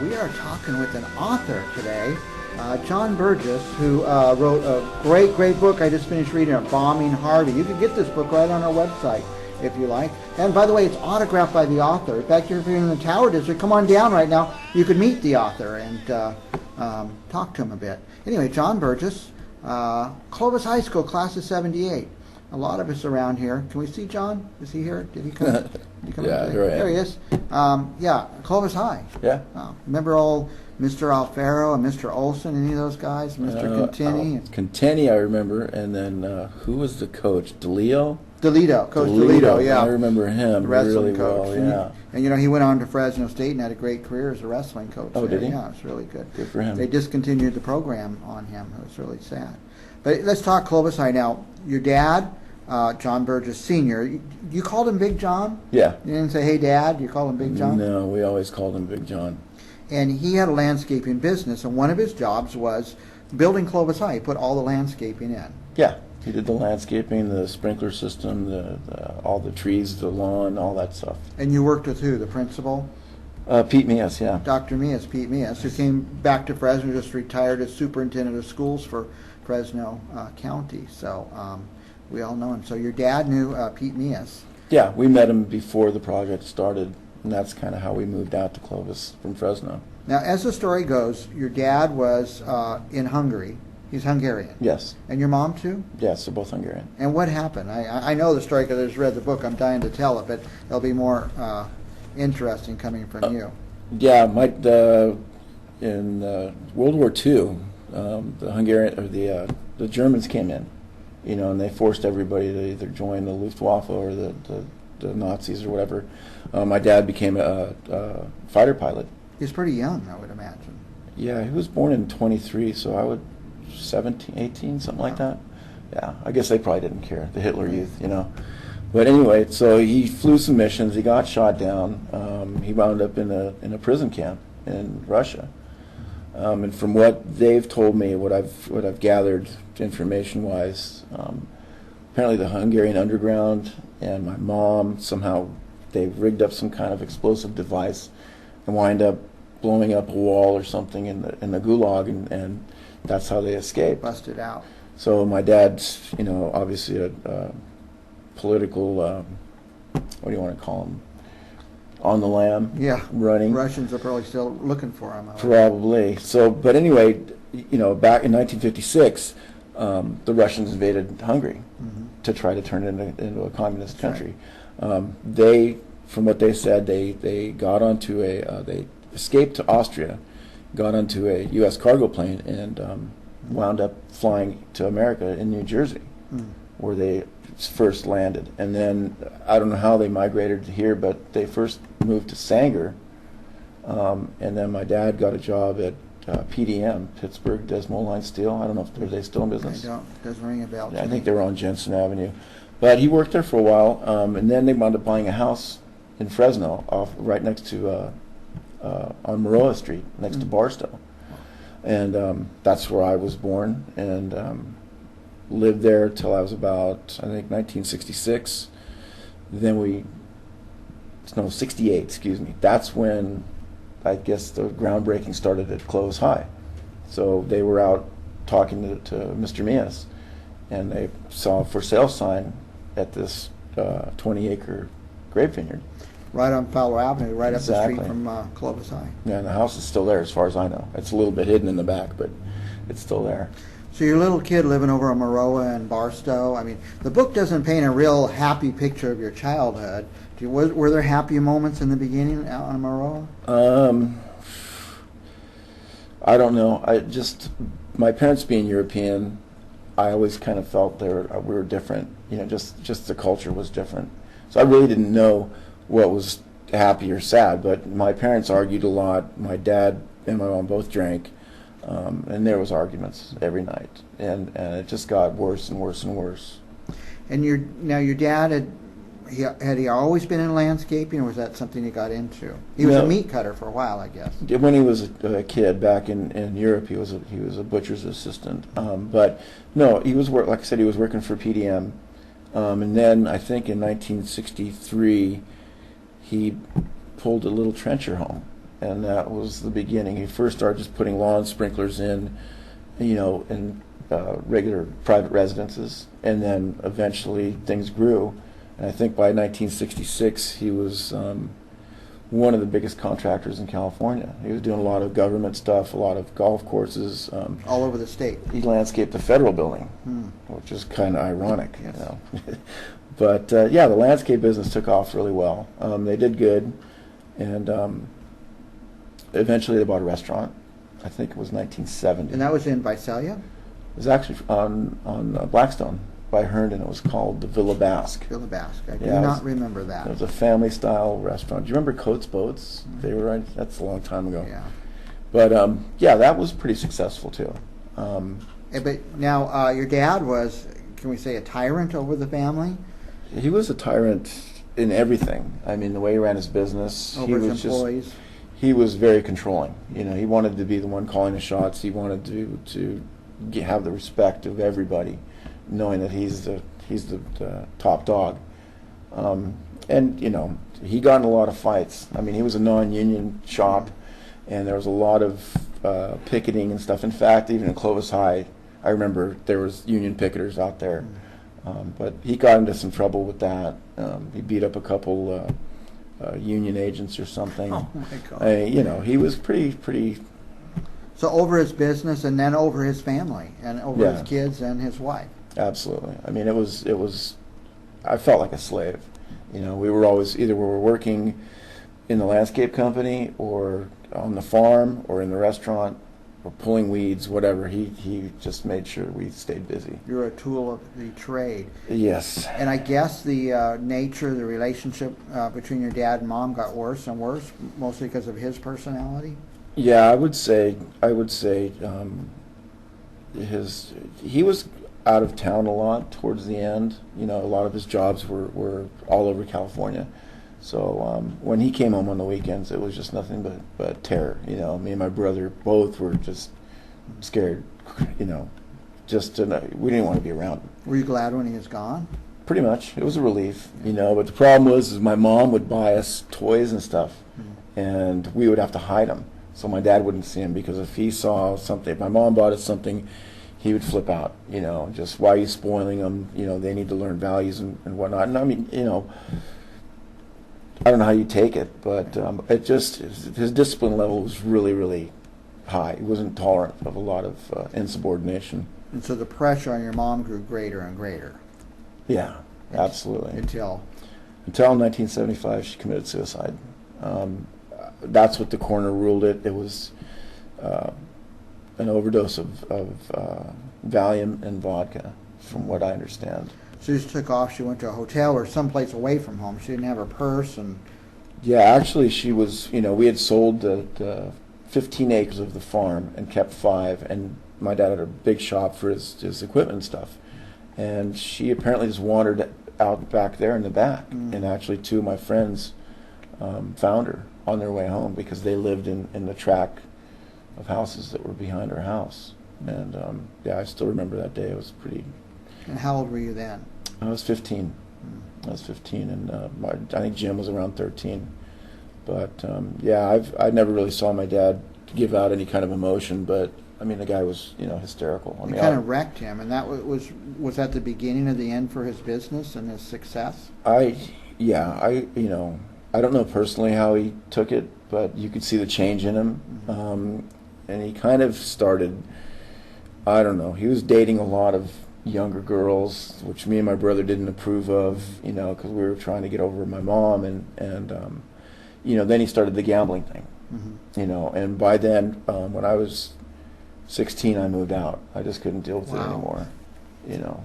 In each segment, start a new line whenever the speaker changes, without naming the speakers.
We are talking with an author today, John Birges, who wrote a great book. I just finished reading it, Bombing Harvey. You can get this book right on our website if you like. And by the way, it's autographed by the author. In fact, if you're in the Tower District, come on down right now. You could meet the author and talk to him a bit. Anyway, John Birges, Clovis High School, class of 78. A lot of us around here. Can we see John? Is he here? Did he come? Did he come
Yeah, here I am.
There he is. Yeah, Clovis High.
Yeah.
Remember old Mr. Alfaro and Mr. Olson, any of those guys? Mr. Contini?
Contini, I remember. And then who was the coach? DeLeo?
Coach DeLito, yeah.
I remember him
The wrestling
really
coach.
well,
And
yeah.
you know, he went on to Fresno State and had a great career as a wrestling coach.
Oh,
there.
did he?
Yeah, it's really good.
Good for him.
They discontinued the program on him. It was really sad. But let's talk Clovis High now. Your dad, John Birges Sr., you called him Big John?
Yeah.
You didn't say, hey, Dad? You called him Big John?
No, we always called him Big John.
And he had a landscaping business, and one of his jobs was building Clovis High. He put all the landscaping in.
Yeah. He did the landscaping, the sprinkler system, all the trees, the lawn, all that stuff.
And you worked with who? The principal?
Pete Mias, yeah.
Dr. Mias, Pete Mias, who came back to Fresno, just retired as superintendent of schools for Fresno County. So we all know him. So your dad knew Pete Mias.
Yeah, we met him before the project started, and that's kind of how we moved out to Clovis from Fresno.
Now, as the story goes, your dad was in Hungary. He's Hungarian.
Yes.
And your mom, too?
Yes, they're both Hungarian.
And what happened? I know the story because I just read the book. I'm dying to tell it, but it'll be more interesting coming from you.
Yeah, in World War II, the Hungarian or the Germans came in, and they forced everybody to either join the Luftwaffe or the Nazis or whatever. My dad became a fighter pilot.
He's pretty young, I would imagine.
Yeah, he was born in 23, so I would 17, 18, something like that. Yeah, I guess they probably didn't care, the Hitler Youth, But anyway, so he flew some missions. He got shot down. He wound up in a prison camp in Russia. And from what they've told me, what I've gathered information-wise, apparently the Hungarian underground and my mom somehow they rigged up some kind of explosive device and wind up blowing up a wall or something in the gulag, and that's how they escaped.
Busted out.
So my dad's, obviously a political, what do you want to call him? On the lam.
Yeah.
Running.
Russians are probably still looking for him.
Probably. So, but anyway, back in 1956, the Russians invaded Hungary to try to turn it into a communist country. Right. From what they said, they got onto they escaped to Austria, got onto a U.S. cargo plane, and wound up flying to America in New Jersey, where they first landed. And then I don't know how they migrated to here, but they first moved to Sanger, and then my dad got a job at PDM, Pittsburgh Desmo Line Steel. I don't know if they still in business.
I don't. Doesn't ring a bell.
Yeah, I think they were on Jensen Avenue, but he worked there for a while, and then they wound up buying a house in Fresno, right next to on Maroa Street, next to Barstow, and that's where I was born, and lived there till I was about, I think, 1966. Then 68, excuse me. That's when I guess the groundbreaking started at Clovis High. So they were out talking to Mr. Mias, and they saw a for sale sign at this 20-acre grape vineyard.
Right on Fowler Avenue, right
Exactly.
up the street from Clovis High.
Yeah, and the house is still there as far as I know. It's a little bit hidden in the back, but it's still there.
So your little kid living over on Maroa and Barstow, I mean, the book doesn't paint a real happy picture of your childhood. Were there happy moments in the beginning out on Maroa?
I don't know. My parents being European, I always kind of felt we were different. Just the culture was different. So I really didn't know what was happy or sad, but my parents argued a lot. My dad and my mom both drank, and there was arguments every night, and it just got worse and worse and worse.
And your dad had he always been in landscaping, or was that something he got into? He was a meat cutter for a while, I guess.
When he was a kid back in Europe, he was a butcher's assistant. But no, he was like I said, he was working for PDM, and then I think in 1963 he pulled a little trencher home and that was the beginning. He first started just putting lawn sprinklers in, in regular private residences, and then eventually things grew. And I think by 1966 he was one of the biggest contractors in California. He was doing a lot of government stuff, a lot of golf courses.
All over the state.
He landscaped the federal building, which is kind of ironic,
Yes.
But yeah, the landscape business took off really well. They did good, and eventually they bought a restaurant. I think it was 1970.
And that was in Visalia?
It was actually on Blackstone by Herndon. It was called the Villa Basque.
Villa Basque. I do
Yeah,
not remember that.
It was a family-style restaurant. Do you remember Coates Boats? They were right. That's a long time ago.
Yeah.
But yeah, that was pretty successful too.
But now your dad was, can we say, a tyrant over the family?
He was a tyrant in everything. I mean, the way he ran his business,
Over his employees?
He was very controlling. He wanted to be the one calling the shots. He wanted to have the respect of everybody, knowing that he's the top dog. And he got in a lot of fights. I mean, he was a non-union shop, and there was a lot of picketing and stuff. In fact, even in Clovis High, I remember there was union picketers out there. But he got into some trouble with that. He beat up a couple union agents or something.
Oh my God!
He was pretty.
So over his business, and then over his family, and over his kids and his wife.
Absolutely. I mean, it was. I felt like a slave. We were always either we were working in the landscape company, or on the farm, or in the restaurant, or pulling weeds, whatever. He just made sure we stayed busy.
You're a tool of the trade.
Yes.
And I guess the nature, the relationship between your dad and mom got worse and worse, mostly because of his personality?
Yeah, I would say he was out of town a lot towards the end. A lot of his jobs were all over California. So when he came home on the weekends, it was just nothing but terror. Me and my brother both were just scared. We didn't want to be around him.
Were you glad when he was gone?
Pretty much, it was a relief. But the problem was my mom would buy us toys and stuff, and we would have to hide them so my dad wouldn't see them, because if he saw something, if my mom bought us something, he would flip out. Just why are you spoiling them? They need to learn values and whatnot. And I mean, I don't know how you take it, but his discipline level was really, really high. He wasn't tolerant of a lot of insubordination.
And so the pressure on your mom grew greater and greater.
Yeah, absolutely.
Until
1975, she committed suicide. That's what the coroner ruled it. It was an overdose of Valium and vodka, from what I understand.
She just took off. She went to a hotel or someplace away from home. She didn't have her purse. And
yeah, actually, she was. We had sold the 15 acres of the farm and kept 5. And my dad had a big shop for his equipment and stuff. And she apparently just wandered out back there in the back. And actually, 2 of my friends found her on their way home, because they lived in the tract of houses that were behind her house. And yeah, I still remember that day. It was pretty.
And how old were you then?
I was 15. I was 15, and I think Jim was around 13. But yeah, I never really saw my dad give out any kind of emotion. But I mean, the guy was hysterical.
It kind of wrecked him, and that was that the beginning of the end for his business and his success?
I don't know personally how he took it, but you could see the change in him. And he kind of started, I don't know, he was dating a lot of younger girls, which me and my brother didn't approve of, because we were trying to get over my mom, and then he started the gambling thing, and by then, when I was 16, I moved out. I just couldn't deal with it anymore,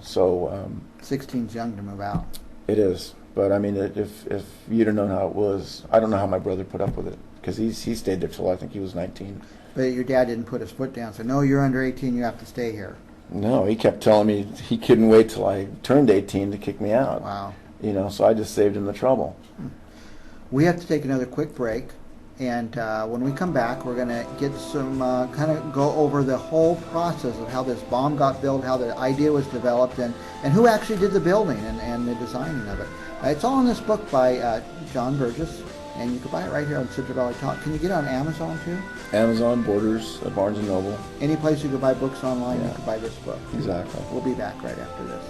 so.
16's young to move out.
It is, but I mean, if you don't know how it was, I don't know how my brother put up with it, because he stayed there till I think he was 19.
But your dad didn't put his foot down, so no, you're under 18, you have to stay here.
No, he kept telling me he couldn't wait till I turned 18 to kick me out.
Wow.
So I just saved him the trouble.
We have to take another quick break, and when we come back, we're going to get some, kind of go over the whole process of how this bomb got built, how the idea was developed, and who actually did the building and the designing of it. It's all in this book by John Birges, And you can buy it right here on Central Valley Talk. Can you get it on Amazon too?
Amazon, Borders, Barnes & Noble.
Any place you can buy books online,
Yeah.
you can buy this book.
Exactly.
We'll be back right after this.